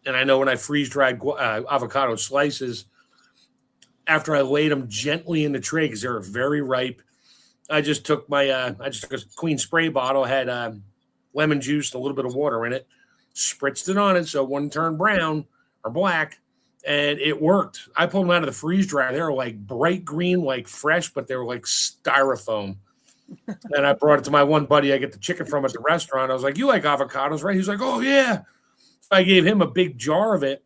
And I know when I freeze dried avocado slices, after I laid them gently in the tray because they're very ripe, I just took a Queen spray bottle, had lemon juice, and a little bit of water in it, spritzed it on it so it wouldn't turn brown or black, and it worked. I pulled them out of the freeze dryer. They were like bright green, like fresh, but they were like styrofoam. And I brought it to my one buddy I get the chicken from at the restaurant. I was like, "You like avocados, right?" He's like, "Oh, yeah." I gave him a big jar of it.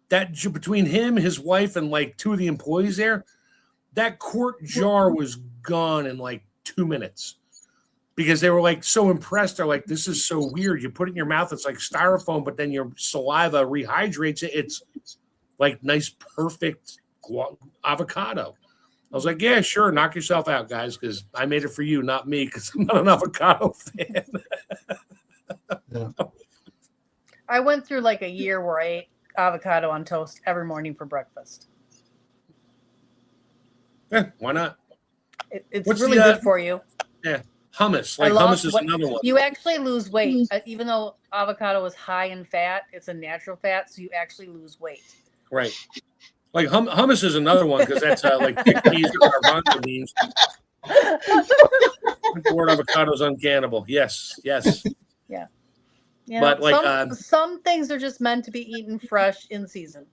That between him, his wife, and like 2 of the employees there, that quart jar was gone in like 2 minutes because they were like so impressed. They're like, "This is so weird. You put it in your mouth, it's like styrofoam, but then your saliva rehydrates it. It's like nice, perfect avocado." I was like, "Yeah, sure. Knock yourself out, guys, because I made it for you, not me, because I'm not an avocado fan." Yeah. I went through like a year where I ate avocado on toast every morning for breakfast. Yeah, why not? It's What's really good for you. Yeah, hummus. Like hummus is another one. You actually lose weight. Even though avocado is high in fat, it's a natural fat, so you actually lose weight. Right. Like hummus is another one because that's like chickpeas or garbanzo beans. Word avocado is uncannibal. Yes. Yeah. But like some things are just meant to be eaten fresh in season.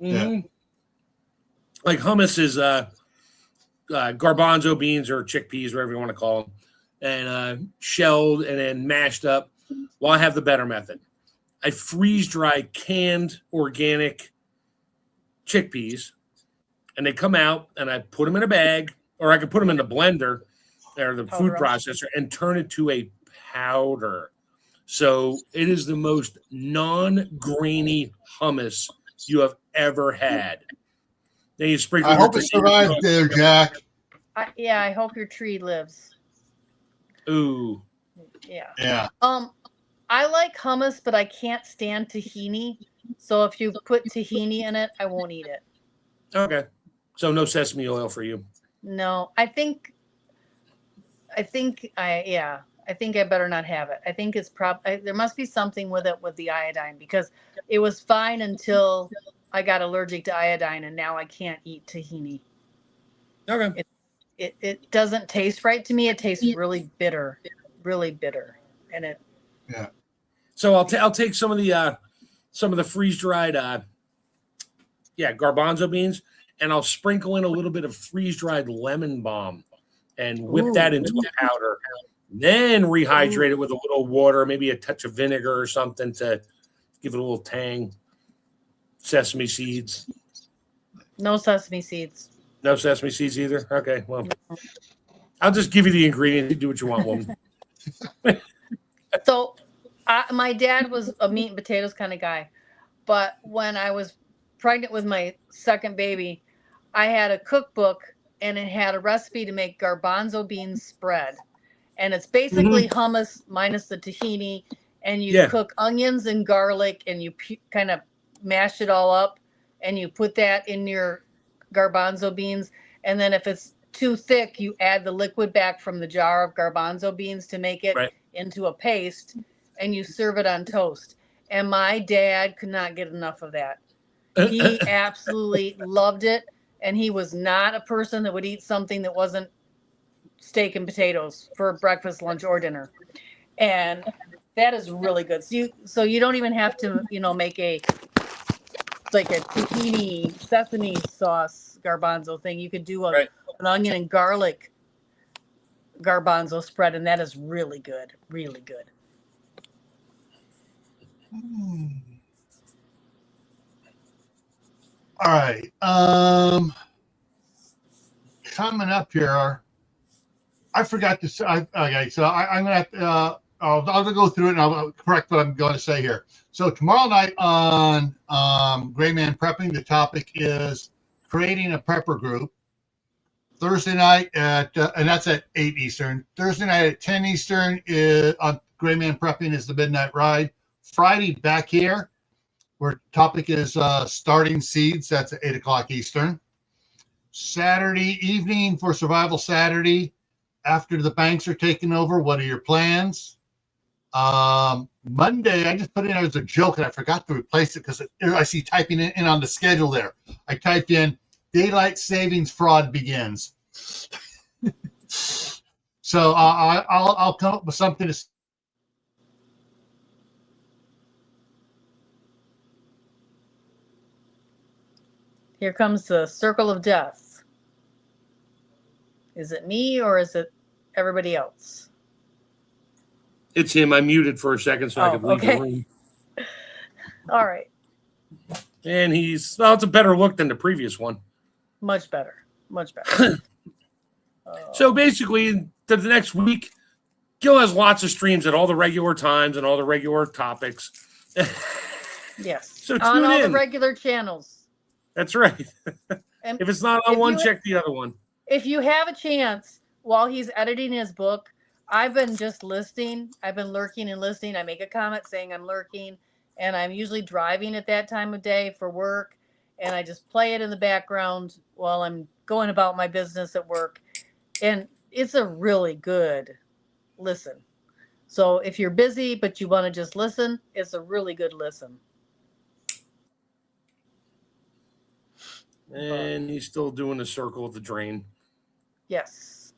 Mm-hmm. Like hummus is garbanzo beans or chickpeas, whatever you want to call them, and shelled and then mashed up. Well, I have the better method. I freeze dry canned organic chickpeas, and they come out, and I put them in a bag, or I can put them in the blender or the food processor and turn it to a powder. So it is the most non-grainy hummus you have ever had. Then you sprinkle. I hope it survives there, Jack. I hope your tree lives. Ooh. Yeah. I like hummus, but I can't stand tahini. So if you put tahini in it, I won't eat it. Okay. So no sesame oil for you. No, I think I better not have it. I think it's there must be something with it with the iodine because it was fine until I got allergic to iodine and now I can't eat tahini. Okay. It doesn't taste right to me. It tastes really bitter, and it. Yeah. So I'll take some of the freeze dried garbanzo beans, and I'll sprinkle in a little bit of freeze dried lemon balm and whip that into a powder. Then rehydrate it with a little water, maybe a touch of vinegar or something to give it a little tang. Sesame seeds. No sesame seeds. No sesame seeds either? Okay, well, I'll just give you the ingredients. You do what you want, woman. So my dad was a meat and potatoes kind of guy. But when I was pregnant with my second baby, I had a cookbook and it had a recipe to make garbanzo bean spread. And it's basically hummus minus the tahini. And you cook onions and garlic and you kind of mash it all up. And you put that in your garbanzo beans. And then if it's too thick, you add the liquid back from the jar of garbanzo beans to make it into a paste. And you serve it on toast. And my dad could not get enough of that. He absolutely loved it. And he was not a person that would eat something that wasn't steak and potatoes for breakfast, lunch, or dinner. And that is really good. So you don't even have to, make a tahini sesame sauce garbanzo thing. You could do an onion and garlic garbanzo spread, and that is really good. Really good. All right. Coming up here, I forgot to say. Okay, so I'm gonna have to, I'll go through it and I'll correct what I'm going to say here. So tomorrow night on Gray Man Prepping, the topic is creating a prepper group. Thursday night and that's at 8 Eastern. Thursday night at 10 Eastern is on Gray Man Prepping is the Midnight Ride. Friday back here, where topic is starting seeds. That's at 8 o'clock Eastern. Saturday evening for Survival Saturday after the banks are taken over, what are your plans? Monday, I just put in as a joke and I forgot to replace it because I see typing in on the schedule there. I typed in daylight savings fraud begins. So I'll come up with something to. Here comes the circle of death. Is it me or is it everybody else? It's him. I muted for a second so I could leave the room. All right. And it's a better look than the previous one. Much better. Much better. So basically, the next week, Gil has lots of streams at all the regular times and all the regular topics. Yes. So on all in. the regular channels. That's right. And if it's not on one, check the other one. If you have a chance, while he's editing his book, I've been just listening. I've been lurking and listening. I make a comment saying I'm lurking, and I'm usually driving at that time of day for work, and I just play it in the background while I'm going about my business at work. And it's a really good listen. So if you're busy but you want to just listen, it's a really good listen. And he's still doing the circle of the drain. Yes.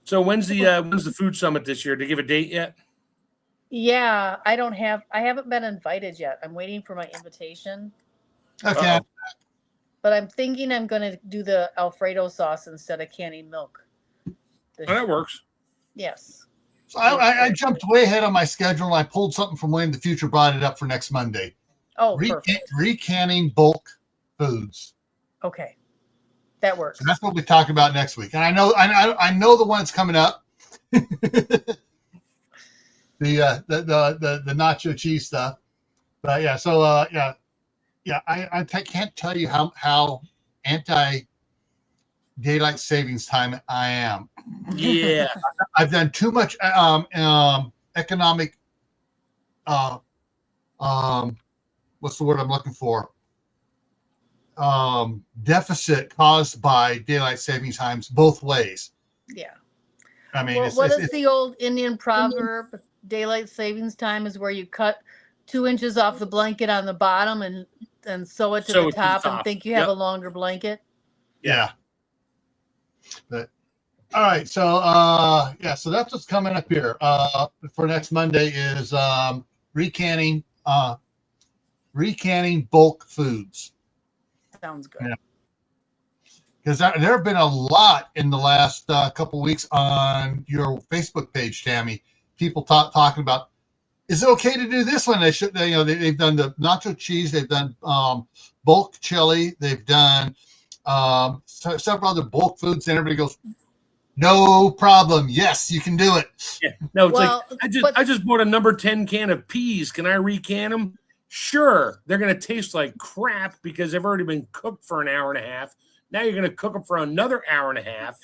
So when's the food summit this year? Did they give a date yet? Yeah, I haven't been invited yet. I'm waiting for my invitation. Okay. Uh-oh. But I'm thinking I'm going to do the Alfredo sauce instead of canning milk. That works. Yes. So I jumped way ahead on my schedule and I pulled something from Way in the Future, brought it up for next Monday. Oh, perfect. Recanning bulk foods. Okay. That works. So that's what we talk about next week. And I know the one that's coming up. the nacho cheese stuff. But yeah, so I can't tell you how anti daylight savings time I am. Yeah. I've done too much economic what's the word I'm looking for? Deficit caused by daylight savings times both ways. Yeah. I mean, well, what is the old Indian proverb? Daylight savings time is where you cut 2 inches off the blanket on the bottom and sew it to the top and think you have a longer blanket. Yeah. But all right, so so that's what's coming up here. For next Monday is recanning bulk foods. Sounds good. Yeah. Because there have been a lot in the last couple weeks on your Facebook page, Tammy. People talking about, is it okay to do this one? They should, they've done the nacho cheese, they've done bulk chili, they've done several other bulk foods, and everybody goes, no problem. Yes, you can do it. Yeah. No, it's I just bought a number 10 can of peas. Can I recan them? Sure. They're going to taste like crap because they've already been cooked for an hour and a half. Now you're going to cook them for another hour and a half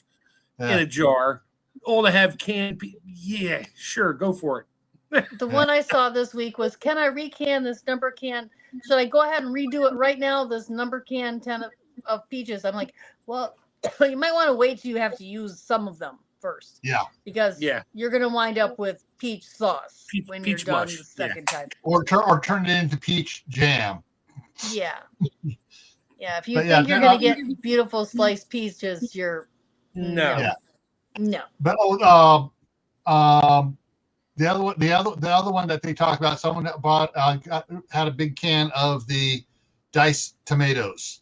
in a jar, all to have canned peas. Yeah, sure. Go for it. The one I saw this week was, can I recan this number can? Should I go ahead and redo it right now? This number can 10 of peaches. I'm like, well, you might want to wait till you have to use some of them first. Yeah. Because you're going to wind up with peach sauce when you're done the second time. Or turn it into peach jam. Yeah. Yeah. If you think you're going to get beautiful sliced peaches, you're no. Yeah. No. But the other one that they talked about, someone that bought had a big can of the diced tomatoes.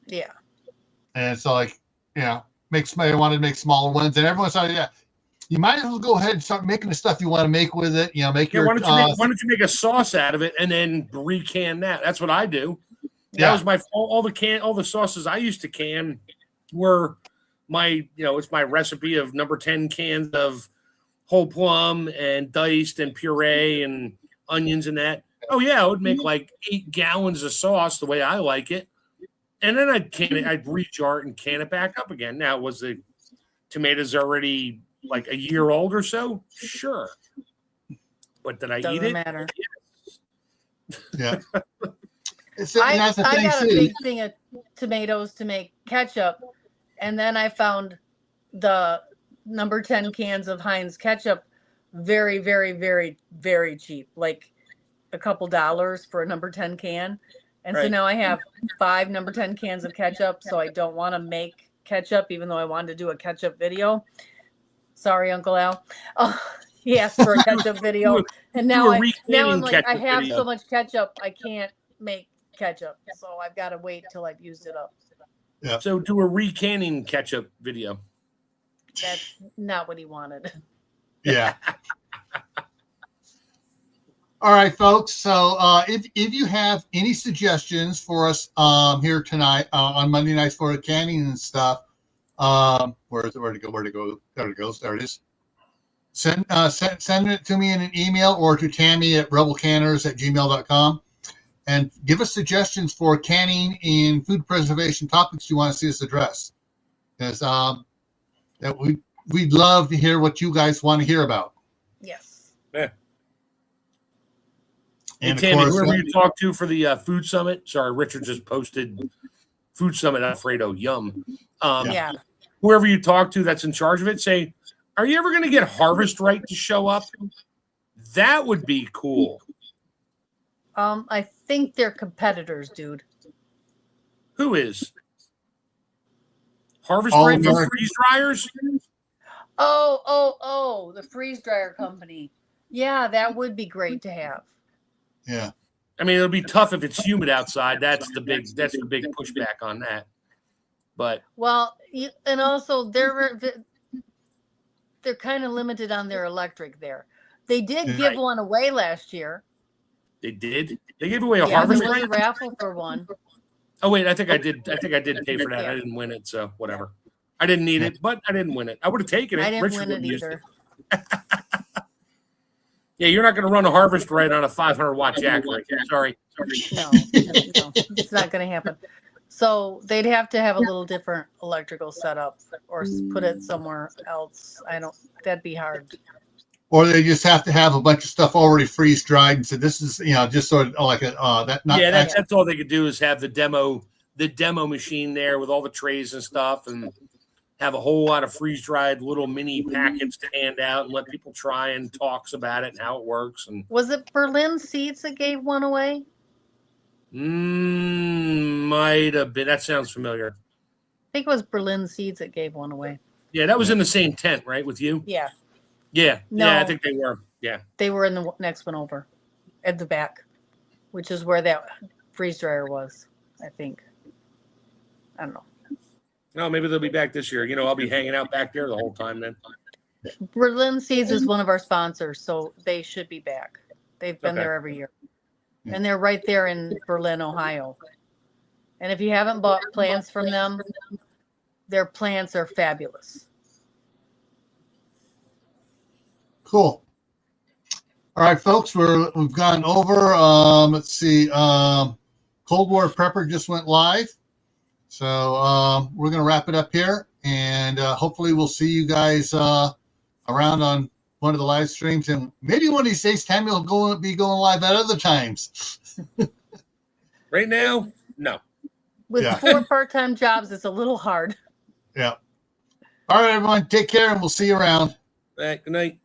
Yeah. And it's like, I wanted to make smaller ones, and everyone said, you might as well go ahead and start making the stuff you want to make with it. Make your. Why don't you make a sauce out of it and then recan that? That's what I do. That was all the sauces I used to can were my, it's my recipe of number 10 cans of whole plum and diced and puree and onions and that. Oh yeah, I would make like 8 gallons of sauce the way I like it. And then I'd rejar it and can it back up again. Now, was the tomatoes already like a year old or so? Sure. But did I eat it? Doesn't matter. Yeah. I that's the thing got a too. big thing of tomatoes to make ketchup, and then I found the number 10 cans of Heinz ketchup very, very, very, very cheap, like a couple dollars for a number 10 can. And so Right. now I have 5 number 10 cans of ketchup, so I don't want to make ketchup, even though I wanted to do a ketchup video. Sorry, Uncle Al. Oh, he asked for a ketchup video, and now I'm like, I have so much ketchup, I can't make ketchup, so I've got to wait till I've used it up. Yeah. So do a recanning ketchup video. That's not what he wanted. Yeah. All right, folks. So if you have any suggestions for us here tonight on Monday nights for the canning and stuff, where'd it go? There it goes. There it is. Send it to me in an email or to Tammy at rebelcanners@gmail.com and give us suggestions for canning and food preservation topics you want to see us address. Because that we'd love to hear what you guys want to hear about. Yes. Yeah. And hey, of Tammy, course, whoever you talked to for the food summit. Sorry, Richard just posted food summit Alfredo. Yum. Yeah. Whoever you talk to that's in charge of it, say, are you ever going to get Harvest Right to show up? That would be cool. I think they're competitors, dude. Who is? Harvest All Right for American. freeze dryers? Oh, the freeze dryer company. Yeah, that would be great to have. Yeah. I mean, it'll be tough if it's humid outside. That's the big pushback on that. But well, and also they're kind of limited on their electric there. They did give one away last year. They did. They gave away a Yeah, Harvest there was Right a raffle for one. Oh wait, I think I did pay for that. Yeah. I didn't win it, so whatever. I didn't need it, but I didn't win it. I would have taken it. I didn't Richard win it wouldn't use either. Yeah, you're not going to run a Harvest Right on a 500-watt jack. Right? Sorry. No, it's not going to happen. So they'd have to have a little different electrical setup or put it somewhere else. That'd be hard. Or they just have to have a bunch of stuff already freeze dried and say this is just sort of like a that. Not Yeah, that's all they could do is have the demo machine there with all the trays and stuff, and have a whole lot of freeze dried little mini packets to hand out and let people try and talks about it and how it works. And was it Berlin Seeds that gave one away? Might have been. That sounds familiar. I think it was Berlin Seeds that gave one away. Yeah, that was in the same tent, right, with you? Yeah. Yeah. No. Yeah, I think they were. Yeah. They were in the next one over at the back, which is where that freeze dryer was, I think. I don't know. No, maybe they'll be back this year. I'll be hanging out back there the whole time then. Berlin Seeds is one of our sponsors, so they should be back. They've been there every year. And they're right there in Berlin, Ohio. And if you haven't bought plants from them, their plants are fabulous. Cool. All right, folks, we've gone over. Let's see. Cold War Prepper just went live. So we're going to wrap it up here. And hopefully we'll see you guys around on one of the live streams. And maybe one of these days, Tammy will be going live at other times. Right now, no. With 4 part-time jobs, it's a little hard. Yeah. All right, everyone. Take care, and we'll see you around. Good night.